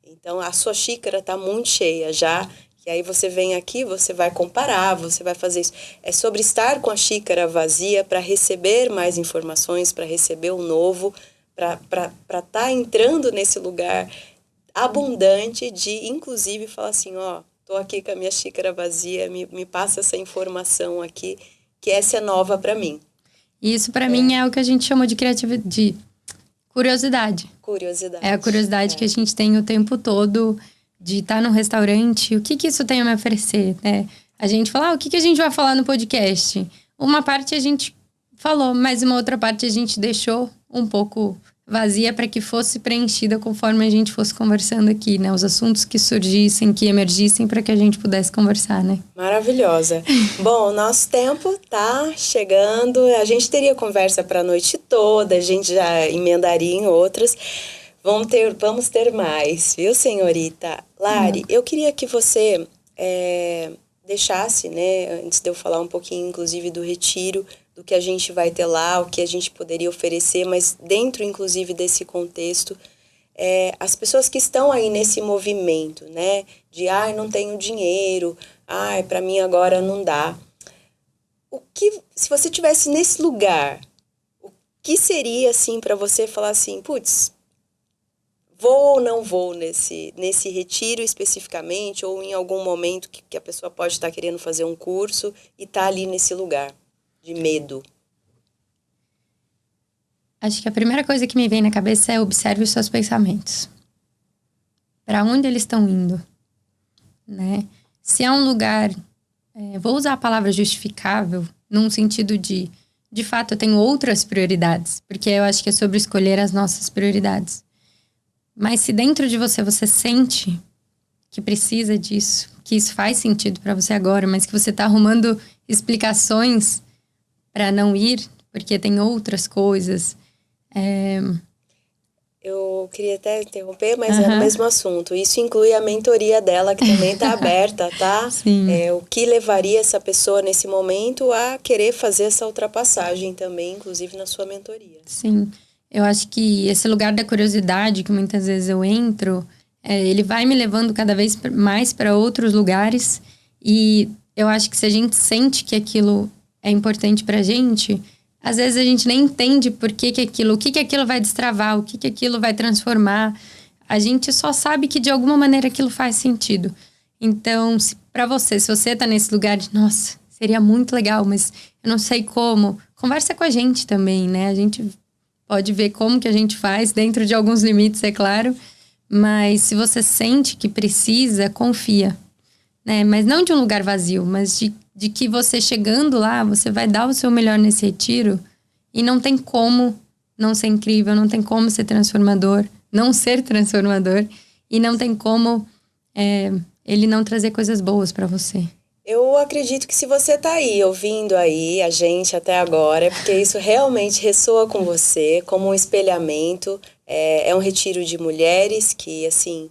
Então, a sua xícara está muito cheia já, e aí você vem aqui, você vai comparar, você vai fazer isso. É sobre estar com a xícara vazia para receber mais informações, para receber o novo, para estar entrando nesse lugar abundante de, inclusive, falar assim, ó, tô aqui com a minha xícara vazia, me passa essa informação aqui, que essa é nova para mim. Isso, para mim, é o que a gente chama de criatividade, de curiosidade. Curiosidade. É a curiosidade que a gente tem o tempo todo de estar num restaurante. O que isso tem a me oferecer, né? A gente fala, o que a gente vai falar no podcast? Uma parte a gente falou, mas uma outra parte a gente deixou um pouco vazia para que fosse preenchida conforme a gente fosse conversando aqui, né? Os assuntos que surgissem, que emergissem para que a gente pudesse conversar, né? Maravilhosa. Bom, nosso tempo tá chegando. A gente teria conversa para a noite toda, a gente já emendaria em outras. Vamos ter mais, viu, senhorita? Lari, eu queria que você deixasse, né, antes de eu falar um pouquinho, inclusive, do retiro, do que a gente vai ter lá, o que a gente poderia oferecer, mas dentro, inclusive, desse contexto, as pessoas que estão aí nesse movimento, né, de, não tenho dinheiro, para mim agora não dá. Se você tivesse nesse lugar, o que seria, assim, para você falar assim, putz, vou ou não vou nesse retiro especificamente, ou em algum momento que a pessoa pode estar querendo fazer um curso e está ali nesse lugar de medo? Acho que a primeira coisa que me vem na cabeça é observe os seus pensamentos. para onde eles estão indo, né? Se é um lugar, vou usar a palavra justificável, num sentido de fato, eu tenho outras prioridades, porque eu acho que é sobre escolher as nossas prioridades. Mas se dentro de você, você sente que precisa disso, que isso faz sentido para você agora, mas que você tá arrumando explicações para não ir, porque tem outras coisas. Eu queria até interromper, mas é no mesmo assunto. Isso inclui a mentoria dela, que também está aberta, tá? Sim. O que levaria essa pessoa nesse momento a querer fazer essa ultrapassagem também, inclusive na sua mentoria. Sim. Eu acho que esse lugar da curiosidade, que muitas vezes eu entro, ele vai me levando cada vez mais para outros lugares. E eu acho que se a gente sente que aquilo é importante pra gente, às vezes a gente nem entende por que aquilo, o que aquilo vai destravar, o que aquilo vai transformar. A gente só sabe que de alguma maneira aquilo faz sentido. Então, para você, se você tá nesse lugar de, nossa, seria muito legal, mas eu não sei como, conversa com a gente também, né? A gente pode ver como que a gente faz, dentro de alguns limites, é claro. Mas se você sente que precisa, confia, né? Mas não de um lugar vazio, mas de que você chegando lá, você vai dar o seu melhor nesse retiro e não tem como não ser incrível, não tem como ser transformador, não ser transformador e não tem como ele não trazer coisas boas para você. Eu acredito que se você tá aí, ouvindo aí a gente até agora, é porque isso realmente ressoa com você, como um espelhamento. É um retiro de mulheres que, assim,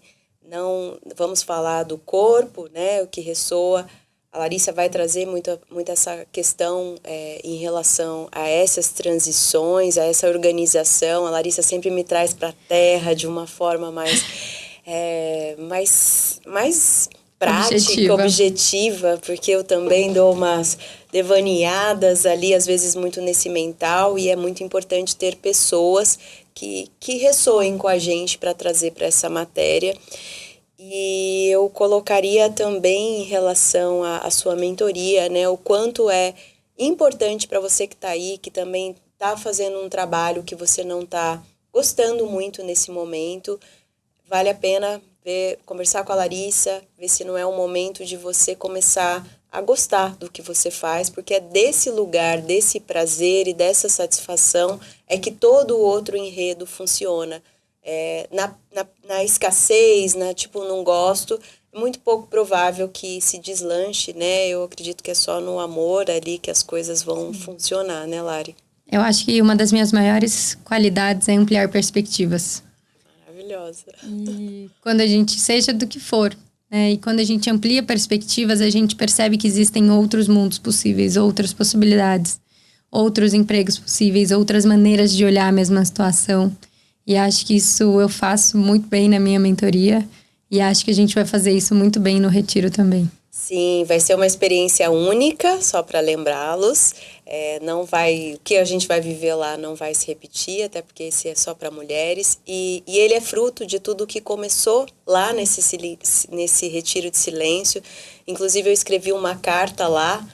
não vamos falar do corpo, né? O que ressoa. A Larissa vai trazer muito essa questão em relação a essas transições, a essa organização. A Larissa sempre me traz para a terra de uma forma mais prática, objetiva, porque eu também dou umas devaneadas ali, às vezes muito nesse mental, e é muito importante ter pessoas que ressoem com a gente para trazer para essa matéria. E eu colocaria também em relação à sua mentoria, né, o quanto é importante para você que está aí, que também está fazendo um trabalho que você não está gostando muito nesse momento, vale a pena conversar com a Larissa, ver se não é um momento de você começar a gostar do que você faz, porque é desse lugar, desse prazer e dessa satisfação é que todo o outro enredo funciona. Na escassez, tipo, não gosto, é muito pouco provável que se deslanche, né? Eu acredito que é só no amor ali que as coisas vão funcionar, né, Lari? Eu acho que uma das minhas maiores qualidades é ampliar perspectivas. Maravilhosa. E quando a gente, seja do que for, né? E quando a gente amplia perspectivas, a gente percebe que existem outros mundos possíveis, outras possibilidades, outros empregos possíveis, outras maneiras de olhar a mesma situação. E acho que isso eu faço muito bem na minha mentoria. E acho que a gente vai fazer isso muito bem no retiro também. Sim, vai ser uma experiência única, só para lembrá-los. Não vai, o que a gente vai viver lá não vai se repetir, até porque esse é só para mulheres. E ele é fruto de tudo que começou lá nesse retiro de silêncio. Inclusive, eu escrevi uma carta lá.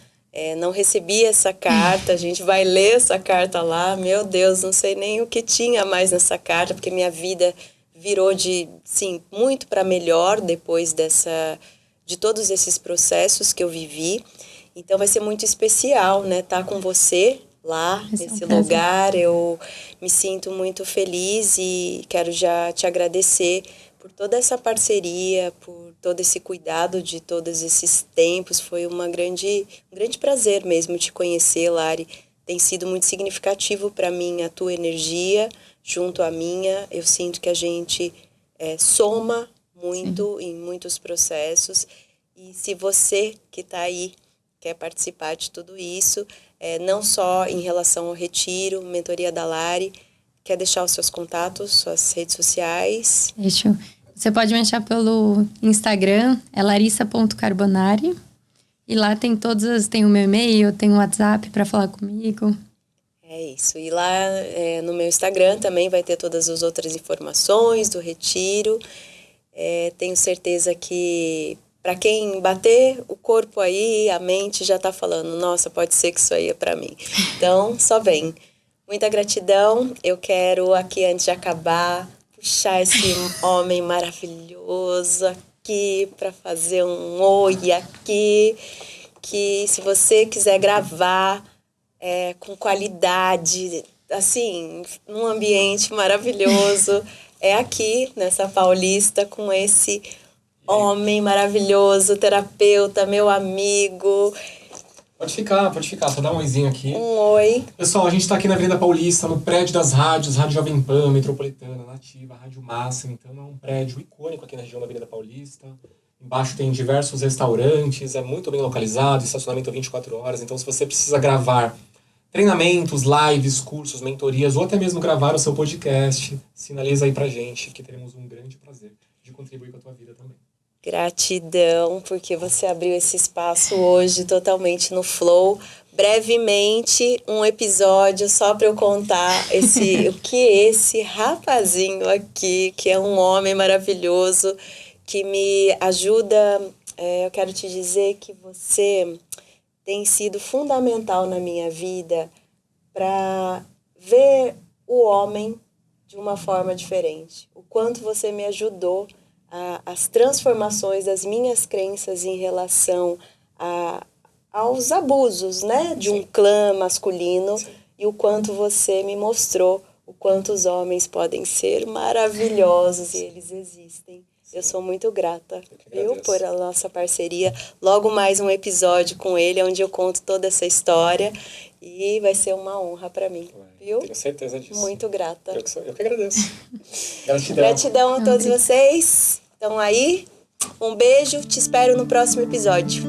Não recebi essa carta, a gente vai ler essa carta lá. Meu Deus, não sei nem o que tinha mais nessa carta, porque minha vida virou muito para melhor depois de todos esses processos que eu vivi. Então vai ser muito especial, né, estar com você lá nesse lugar. Eu me sinto muito feliz e quero já te agradecer por toda essa parceria, por todo esse cuidado de todos esses tempos. Foi um grande prazer mesmo te conhecer, Lari. Tem sido muito significativo para mim a tua energia junto à minha. Eu sinto que a gente soma muito em muitos processos. E se você que está aí quer participar de tudo isso, não só em relação ao retiro, mentoria da Lari, quer deixar os seus contatos, suas redes sociais? Deixa. Você pode me achar pelo Instagram, é larissa.carbonari. E lá tem tem o meu e-mail, tem o WhatsApp para falar comigo. É isso. E lá no meu Instagram também vai ter todas as outras informações do retiro. Tenho certeza que para quem bater o corpo aí, a mente já está falando, nossa, pode ser que isso aí é para mim. Então, só vem. Muita gratidão. Eu quero aqui, antes de acabar, por puxar esse homem maravilhoso aqui para fazer um oi aqui, que se você quiser gravar com qualidade, assim, num ambiente maravilhoso, é aqui nessa Paulista com esse homem maravilhoso, terapeuta, meu amigo. Pode ficar, só dá um oizinho aqui. Um oi. Pessoal, a gente tá aqui na Avenida Paulista, no prédio das rádios, Rádio Jovem Pan, Metropolitana, Nativa, Rádio Máxima. Então é um prédio icônico aqui na região da Avenida Paulista. Embaixo tem diversos restaurantes, é muito bem localizado, estacionamento 24 horas. Então se você precisa gravar treinamentos, lives, cursos, mentorias, ou até mesmo gravar o seu podcast, sinaliza aí pra gente que teremos um grande prazer de contribuir com a tua vida também. Gratidão, porque você abriu esse espaço hoje totalmente no flow. Brevemente, um episódio só para eu contar o que esse rapazinho aqui, que é um homem maravilhoso, que me ajuda. Eu quero te dizer que você tem sido fundamental na minha vida para ver o homem de uma forma diferente. O quanto você me ajudou as transformações das minhas crenças em relação aos abusos, né, de um clã masculino. Sim. E o quanto você me mostrou o quanto os homens podem ser maravilhosos e eles existem. Sim. Eu sou muito grata, viu, por a nossa parceria. Logo mais um episódio com ele, onde eu conto toda essa história e vai ser uma honra para mim, viu? Tenho certeza disso. Muito grata. Eu que agradeço. Gratidão. Gratidão a todos vocês. Então aí, um beijo, te espero no próximo episódio.